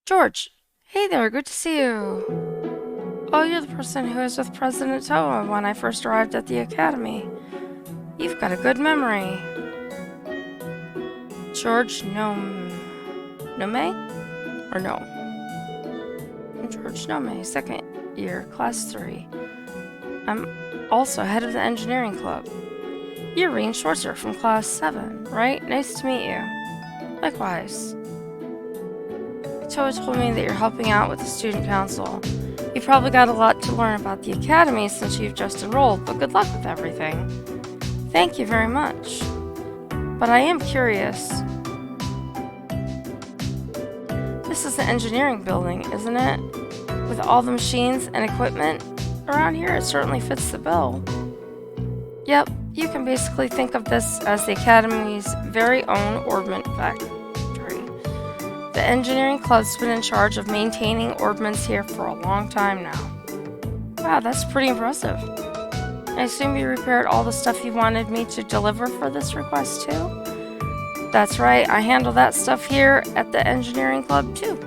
George! Hey there, good to see you. Oh, you're the person who was with President Toa when I first arrived at the academy. You've got a good memory. George Nome? Or no? George Nome, second year, class 3. I'm also head of the engineering club. You're Reen Schwarzer from class 7, right? Nice to meet you. Likewise. Toa told me that you're helping out with the student council. You've probably got a lot to learn about the academy since you've just enrolled, but good luck with everything. Thank you very much. But I am curious. This is the engineering building, isn't it? With all the machines and equipment around here, it certainly fits the bill. Yep, you can basically think of this as the academy's very own ordnance factory. The engineering club's been in charge of maintaining ordnance here for a long time now. Wow, that's pretty impressive. I assume you repaired all the stuff you wanted me to deliver for this request too? That's right, I handle that stuff here at the engineering club too.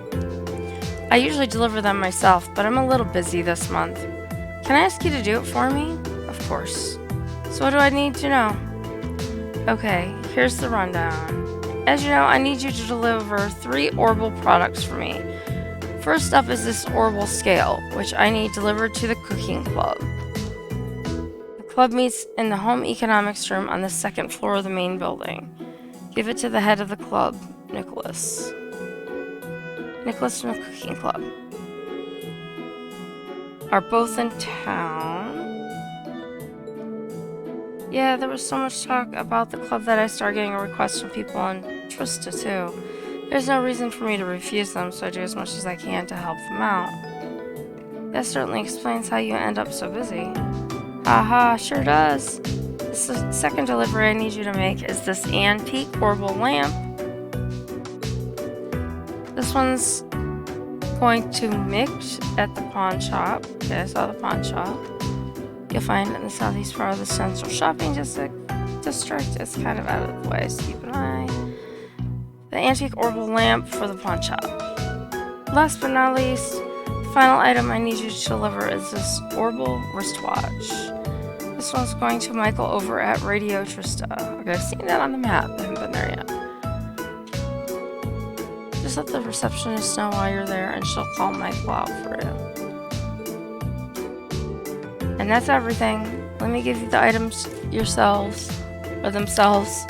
I usually deliver them myself, but I'm a little busy this month. Can I ask you to do it for me? Of course. So what do I need to know? Okay, here's the rundown. As you know, I need you to deliver 3 Orbital products for me. First up is this Orbital scale, which I need delivered to the cooking club. The club meets in the home economics room on the 2nd floor of the main building. Give it to the head of the club, Nicholas. Nicholas from the cooking club. Are both in town? Yeah, there was so much talk about the club that I started getting requests from people in Trista too. There's no reason for me to refuse them, so I do as much as I can to help them out. That certainly explains how you end up so busy. Haha, sure does. The second delivery I need you to make is this antique Orbital lamp. This one's going to mix at the pawn shop. Okay, I saw the pawn shop. You'll find it in the southeast part of the central shopping district. It's kind of out of the way, so keep an eye. The antique Orbital lamp for the pawn shop. Last but not least, the final item I need you to deliver is this Orbital wristwatch. This one's going to Michael over at Radio Trista. Okay, I've seen that on the map. I haven't been there yet. Just let the receptionist know while you're there, and she'll call Michael out for you. And that's everything. Let me give you the items yourselves, or themselves.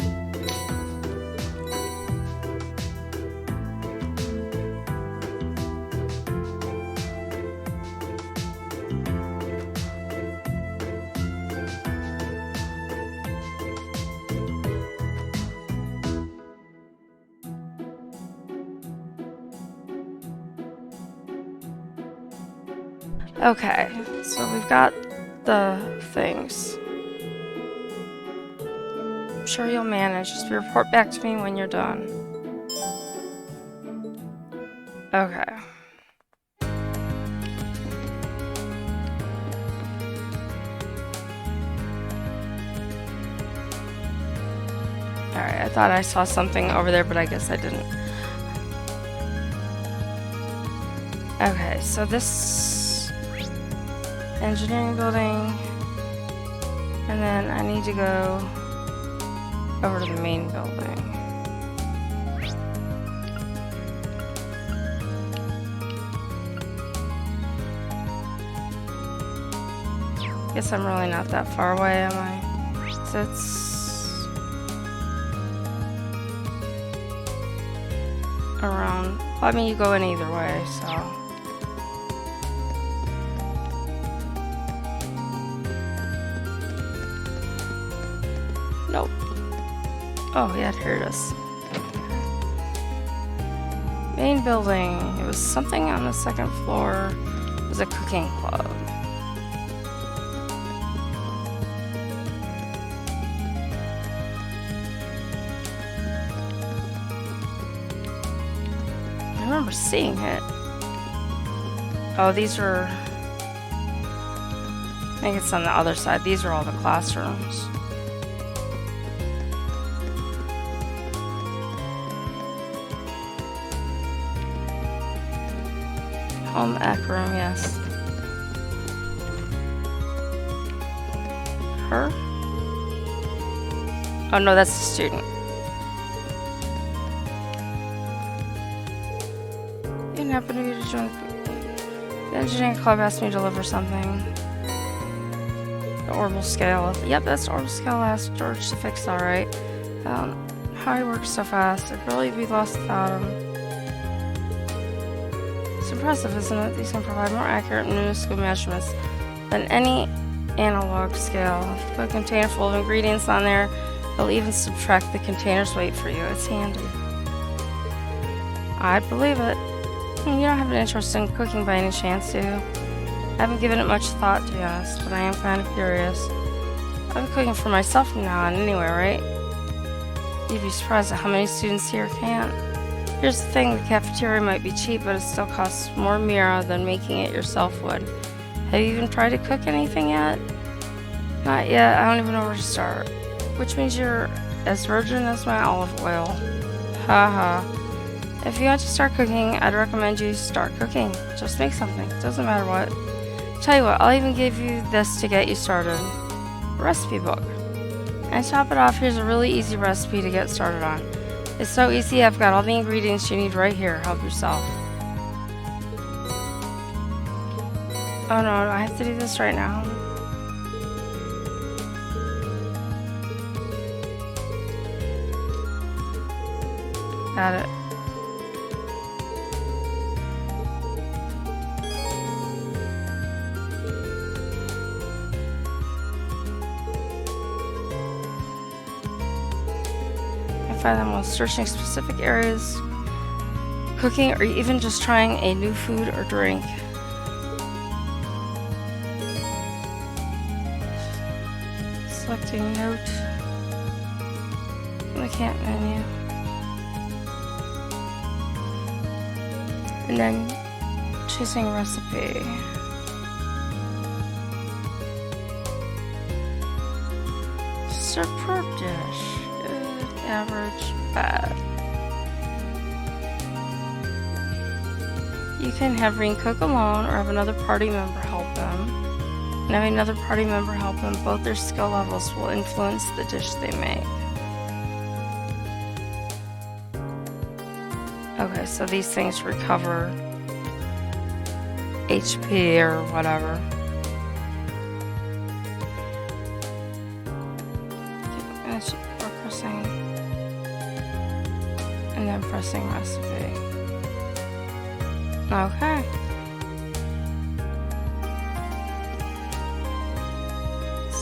Okay, so we've got the things. I'm sure you'll manage. Just report back to me when you're done. Okay. Alright, I thought I saw something over there, but I guess I didn't. Okay, so this engineering building, and then I need to go over to the main building. Guess I'm really not that far away, am I? So it's around, well, I mean, you go in either way, so. Nope. Oh, yeah, here it is. Main building. It was something on the 2nd floor. It was a cooking club. I remember seeing it. Oh, these were... I think it's on the other side. These are all the classrooms. Home ec room, yes. Her? Oh no, that's the student. You didn't happen to be to join the engineering club asked me to deliver something. The orbital scale. Yep, that's the orbital scale. I asked George to fix, alright. How he works so fast. I'd really be lost without him. It's impressive, isn't it? These can provide more accurate and minuscule measurements than any analog scale. If you put a container full of ingredients on there, it'll even subtract the container's weight for you. It's handy. I'd believe it. You don't have an interest in cooking by any chance, do you? I haven't given it much thought, to be honest, but I am kind of curious. I've been cooking for myself from now on anyway, right? You'd be surprised at how many students here can't. Here's the thing, the cafeteria might be cheap, but it still costs more Mira than making it yourself would. Have you even tried to cook anything yet? Not yet, I don't even know where to start. Which means you're as virgin as my olive oil. Haha. If you want to start cooking, I'd recommend you start cooking. Just make something, doesn't matter what. Tell you what, I'll even give you this to get you started. A recipe book. And to top it off, here's a really easy recipe to get started on. It's so easy, I've got all the ingredients you need right here. Help yourself. Oh no, do I have to do this right now? Got it. Find them while searching specific areas, cooking, or even just trying a new food or drink. Selecting note from the camp menu, and then choosing recipe. Superb dish. Average, bad. You can have Reen cook alone or have another party member help them. And having another party member help them, both their skill levels will influence the dish they make. Okay, so these things recover HP or whatever. And then pressing recipe. Okay.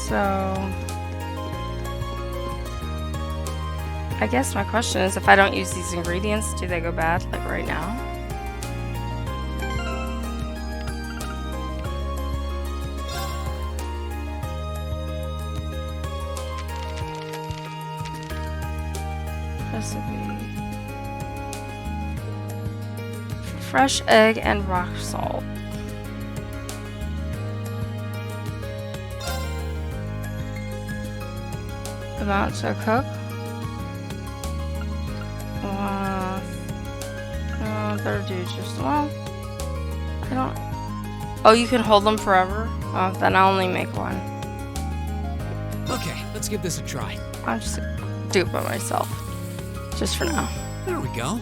So I guess my question is, if I don't use these ingredients, do they go bad like right now? Recipe. Fresh egg and rock salt. Amount to cook. Better do just, well, I don't. Oh, you can hold them forever? Oh, then I'll only make one. Okay, let's give this a try. I'll just do it by myself. Just for now. There we go.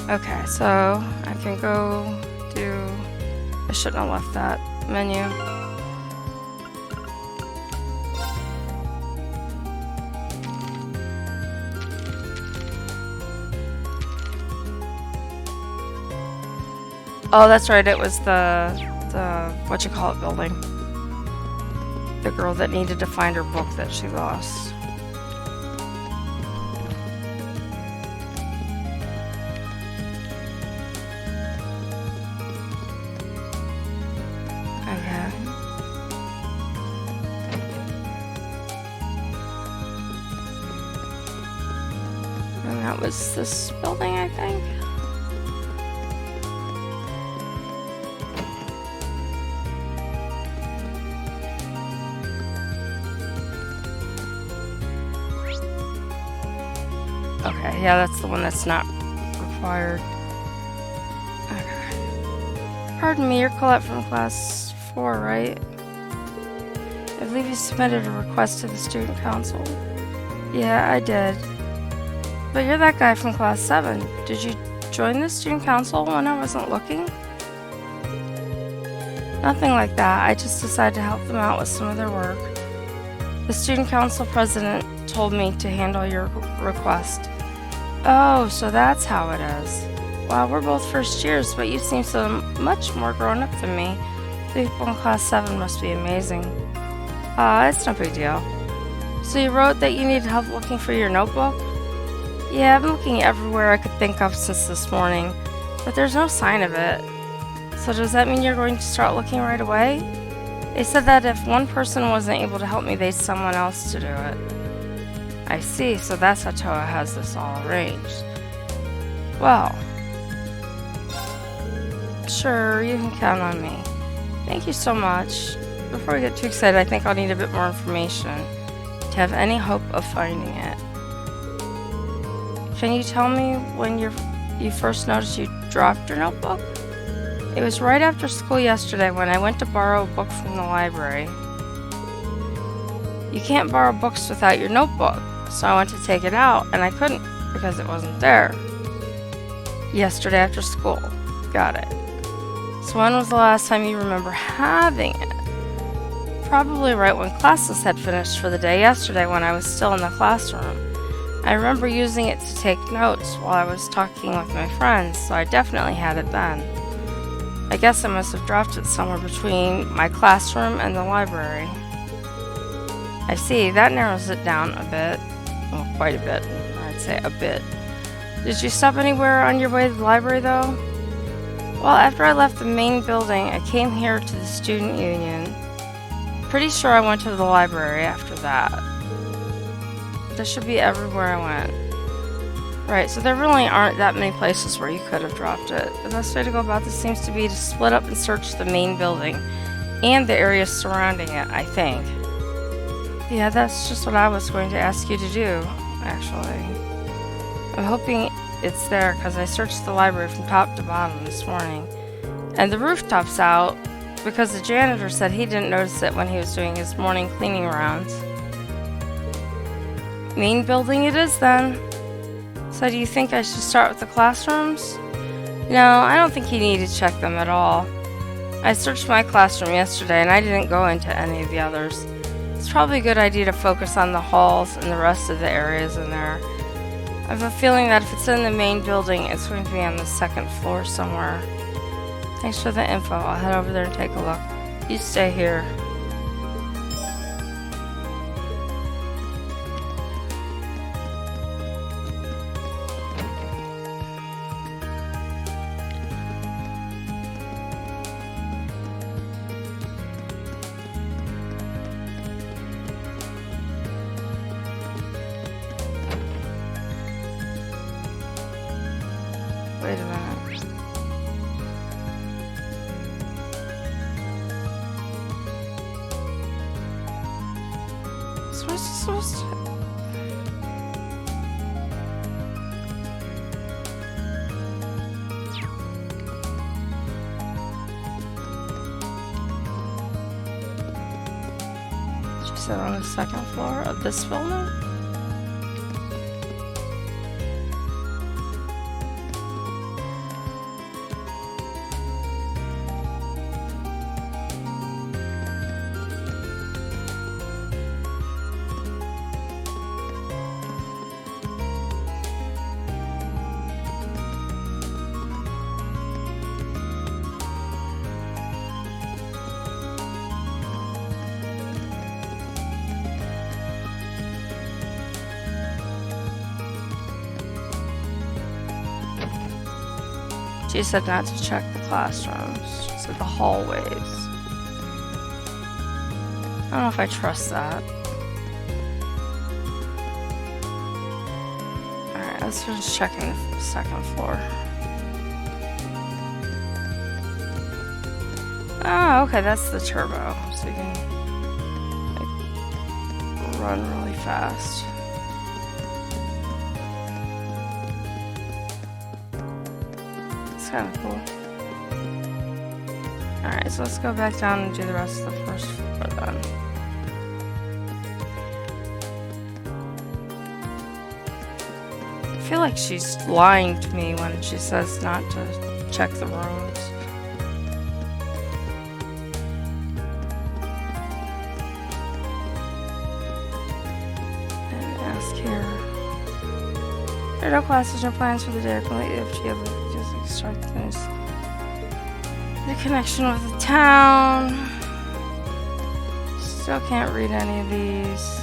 Okay, so I can go do. I shouldn't have left that menu. Oh, that's right. It was the whatchamacallit building. The girl that needed to find her book that she lost. Okay. And that was this building, I think. Okay, yeah, that's the one that's not required. Okay. Pardon me, you're Colette from class 4, right? I believe you submitted a request to the student council. Yeah, I did. But you're that guy from class 7. Did you join the student council when I wasn't looking? Nothing like that. I just decided to help them out with some of their work. The student council president told me to handle your request. Oh, so that's how it is. Wow, we're both first years, but you seem so much more grown up than me. The people in class 7 must be amazing. It's no big deal. So you wrote that you needed help looking for your notebook? Yeah, I've been looking everywhere I could think of since this morning, but there's no sign of it. So does that mean you're going to start looking right away? They said that if one person wasn't able to help me, they'd someone else to do it. I see, so that's how Toa has this all arranged. Well, sure, you can count on me. Thank you so much. Before we get too excited, I think I'll need a bit more information to have any hope of finding it. Can you tell me when you first noticed you dropped your notebook? It was right after school yesterday when I went to borrow a book from the library. You can't borrow books without your notebook, so I went to take it out and I couldn't because it wasn't there. Yesterday after school. Got it. So when was the last time you remember having it? Probably right when classes had finished for the day yesterday when I was still in the classroom. I remember using it to take notes while I was talking with my friends, so I definitely had it then. I guess I must have dropped it somewhere between my classroom and the library. I see, that narrows it down a bit. Well, quite a bit. I'd say a bit. Did you stop anywhere on your way to the library, though? Well, after I left the main building, I came here to the student union. Pretty sure I went to the library after that. This should be everywhere I went. Right, so there really aren't that many places where you could have dropped it. The best way to go about this seems to be to split up and search the main building and the areas surrounding it, I think. Yeah, that's just what I was going to ask you to do, actually. I'm hoping it's there because I searched the library from top to bottom this morning. And the rooftop's out because the janitor said he didn't notice it when he was doing his morning cleaning rounds. Main building it is then. So do you think I should start with the classrooms? No, I don't think you need to check them at all. I searched my classroom yesterday and I didn't go into any of the others. It's probably a good idea to focus on the halls and the rest of the areas in there. I have a feeling that if it's in the main building, it's going to be on the second floor somewhere. Thanks for the info. I'll head over there and take a look. You stay here. Wait a minute. So what's this supposed to... She said on the second floor of this building? She said not to check the classrooms. She said the hallways. I don't know if I trust that. Alright, let's finish checking the second floor. Oh, okay, that's the turbo. So you can like, run really fast. kind of cool. Alright, so let's go back down and do the rest of the first floor then. I feel like she's lying to me when she says not to check the rooms. And ask here. There are no classes or plans for the day. Completely if she ever just extract things. The connection with the town. Still can't read any of these.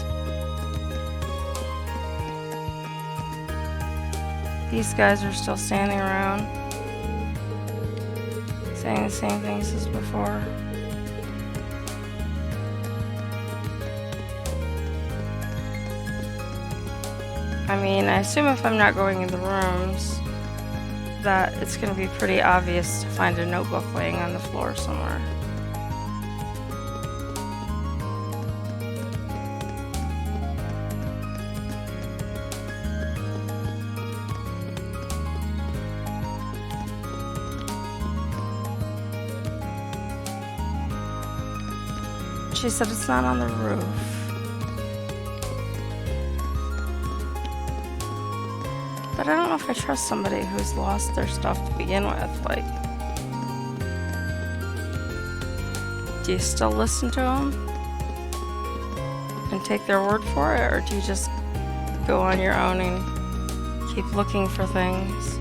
These guys are still standing around, saying the same things as before. I mean, I assume if I'm not going in the rooms, that it's going to be pretty obvious to find a notebook laying on the floor somewhere. She said it's not on the roof. But I don't know if I trust somebody who's lost their stuff to begin with. Like, do you still listen to them and take their word for it, or do you just go on your own and keep looking for things?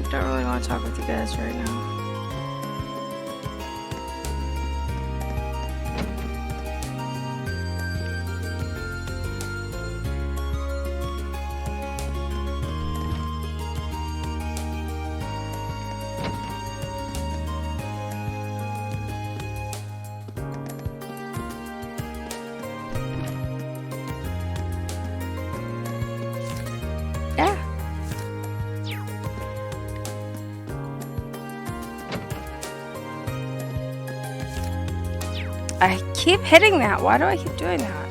I don't really want to talk with you guys right now. Yeah. I keep hitting that. Why do I keep doing that?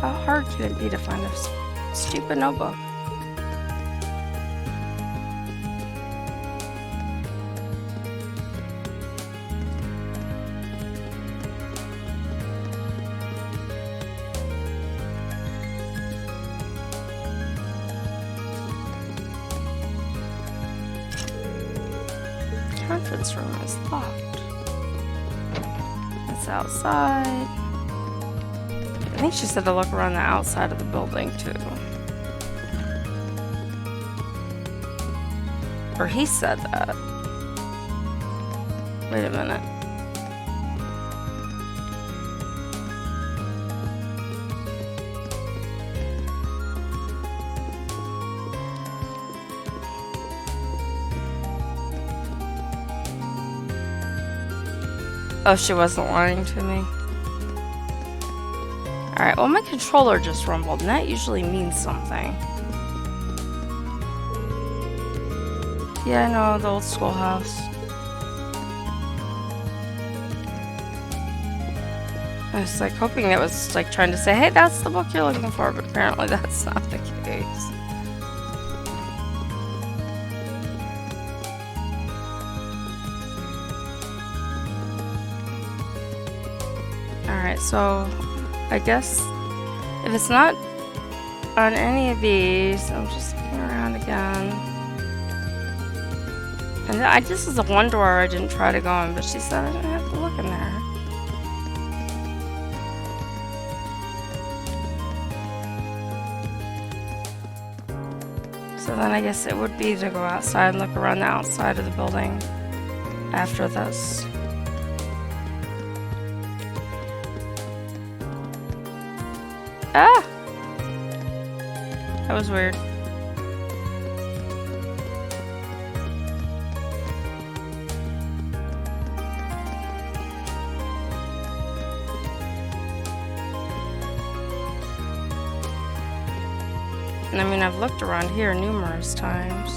How hard can it be to find a stupid notebook? Conference room is locked. It's outside. I think she said to look around the outside of the building too. Or he said that. Wait a minute. Oh, she wasn't lying to me. Alright, well my controller just rumbled, and that usually means something. Yeah, I know, the old schoolhouse. I was like hoping it was like trying to say, hey, that's the book you're looking for, but apparently that's not the case. Alright, so I guess if it's not on any of these, I'm just looking around again. And this is the one door I didn't try to go in, but she said I didn't have to look in there. So then I guess it would be to go outside and look around the outside of the building after this. Ah! That was weird. And I mean, I've looked around here numerous times.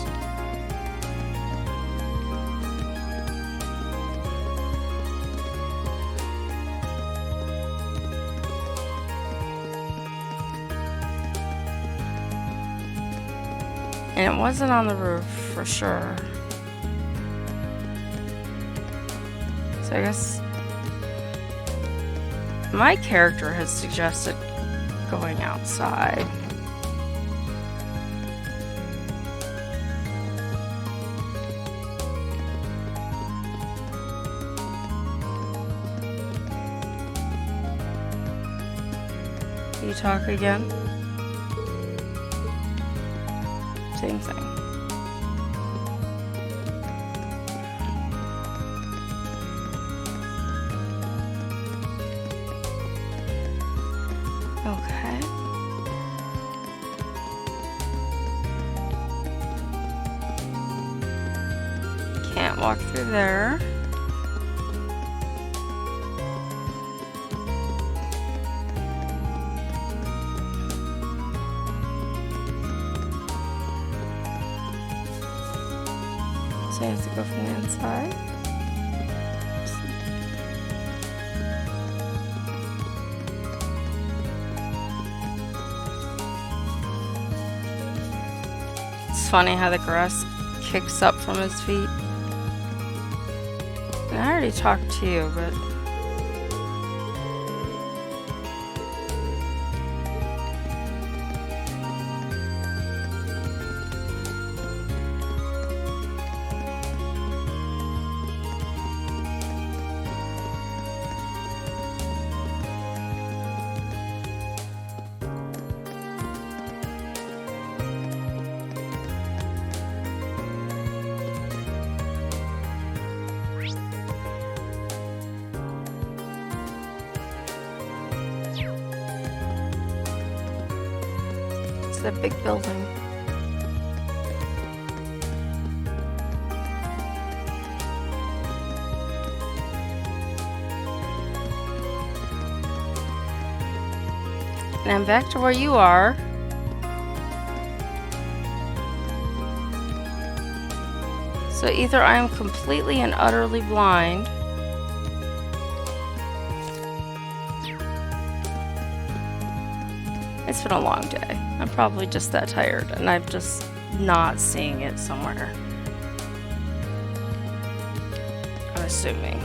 And it wasn't on the roof for sure. So I guess my character has suggested going outside. You talk again? Same thing. Okay. Can't walk through there. So I have to go from the inside. It's funny how the grass kicks up from his feet. And I already talked to you, but it's a big building. And I'm back to where you are. So either I am completely and utterly blind, it's been a long day. I'm probably just that tired and I'm just not seeing it somewhere. I'm assuming.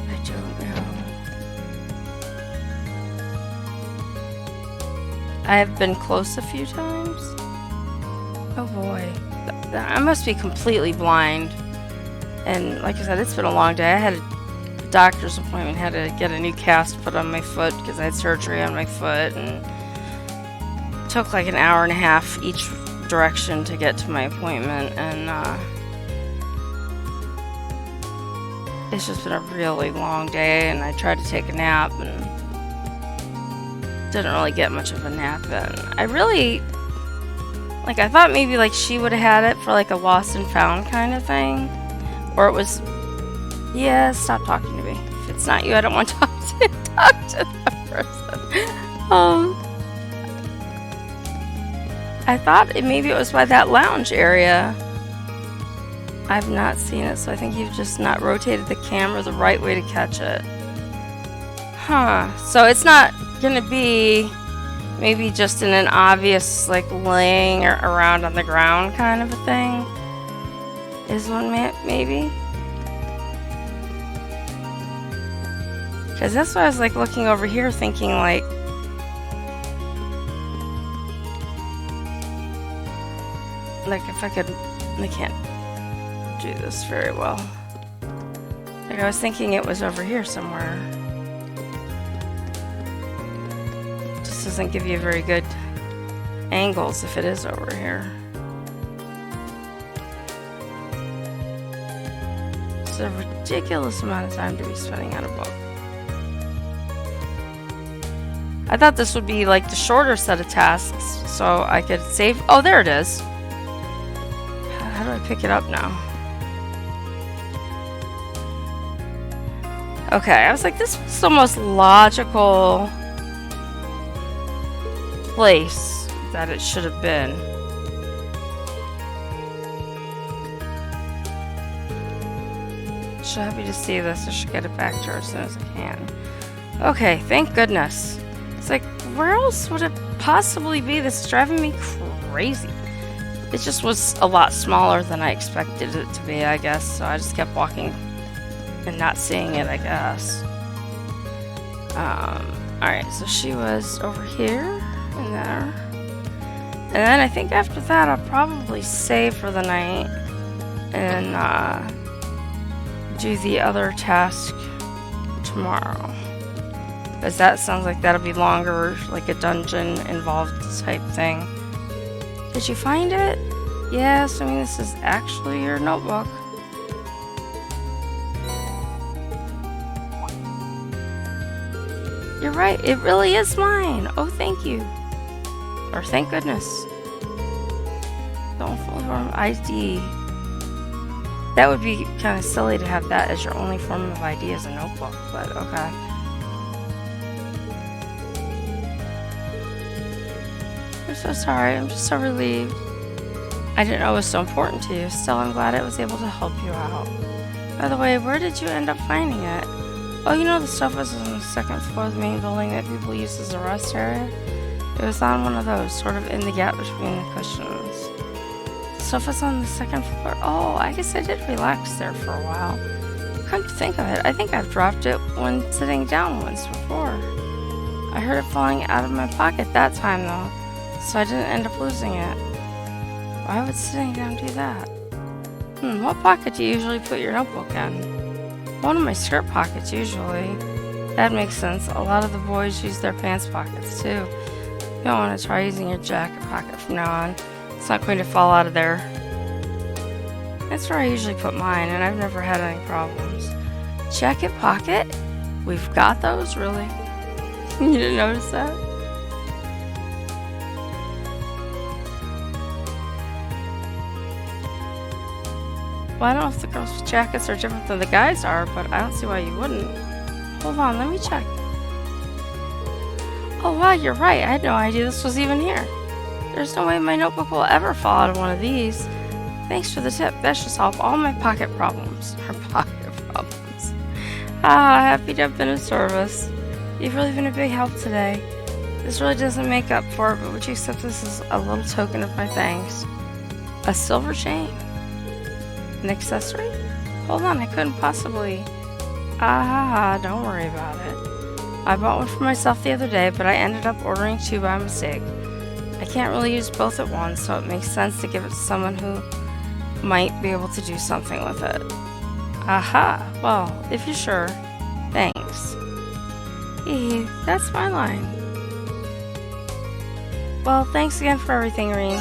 I don't know. I have been close a few times. Oh boy. I must be completely blind. And like I said, it's been a long day. I had a doctor's appointment, had to get a new cast put on my foot because I had surgery on my foot, and it took like an hour and a half each direction to get to my appointment, and it's just been a really long day, and I tried to take a nap and didn't really get much of a nap in. I really, like, I thought maybe like she would have had it for like a lost and found kind of thing, or it was, yeah, stop talking to me. If it's not you, I don't want to talk to that person. I thought maybe it was by that lounge area. I've not seen it, so I think you've just not rotated the camera the right way to catch it. Huh. So it's not gonna be maybe just in an obvious, like, laying around on the ground kind of a thing? Is one maybe? Because that's why I was like looking over here thinking like, if I could, I can't do this very well. Like I was thinking it was over here somewhere. Just doesn't give you very good angles if it is over here. It's a ridiculous amount of time to be spending on a book. I thought this would be like the shorter set of tasks so I could save. Oh, there it is. How do I pick it up now? Okay, I was like, this was the most logical place that it should have been. So happy to see this. I should get it back to her as soon as I can. Okay, thank goodness. It's like, where else would it possibly be? This is driving me crazy. It just was a lot smaller than I expected it to be, I guess. So I just kept walking and not seeing it, I guess. Alright, so she was over here and there. And then I think after that I'll probably save for the night and do the other task tomorrow. Because that sounds like that'll be longer, like a dungeon involved type thing. Did you find it? Yes, I mean this is actually your notebook. You're right, it really is mine. Oh, thank you. Or thank goodness. Don't full form ID. That would be kind of silly to have that as your only form of ID as a notebook, but okay. I'm so sorry, I'm just so relieved. I didn't know it was so important to you. Still, I'm glad I was able to help you out. By the way, where did you end up finding it? Oh, you know the stuff was on the second floor of the main building that people use as a rest area? It was on one of those, sort of in the gap between the cushions. The stuff was on the second floor? Oh, I guess I did relax there for a while. Come to think of it, I think I've dropped it when sitting down once before. I heard it falling out of my pocket that time though, so I didn't end up losing it. Why would sitting down do that? What pocket do you usually put your notebook in? One of my skirt pockets, usually. That makes sense. A lot of the boys use their pants pockets, too. You don't want to try using your jacket pocket from now on. It's not going to fall out of there. That's where I usually put mine, and I've never had any problems. Jacket pocket? We've got those, really? You didn't notice that? Well, I don't know if the girls' jackets are different than the guys are, but I don't see why you wouldn't. Hold on, let me check. Oh wow, you're right. I had no idea this was even here. There's no way my notebook will ever fall out of one of these. Thanks for the tip. That should solve all my pocket problems. Or pocket problems. Happy to have been of service. You've really been a big help today. This really doesn't make up for it, but would you accept this as a little token of my thanks? A silver chain? An accessory? Hold on, I couldn't possibly. Don't worry about it. I bought one for myself the other day, but I ended up ordering two by mistake. I can't really use both at once, so it makes sense to give it to someone who might be able to do something with it. Well, if you're sure. Thanks. That's my line. Well, thanks again for everything, Reen.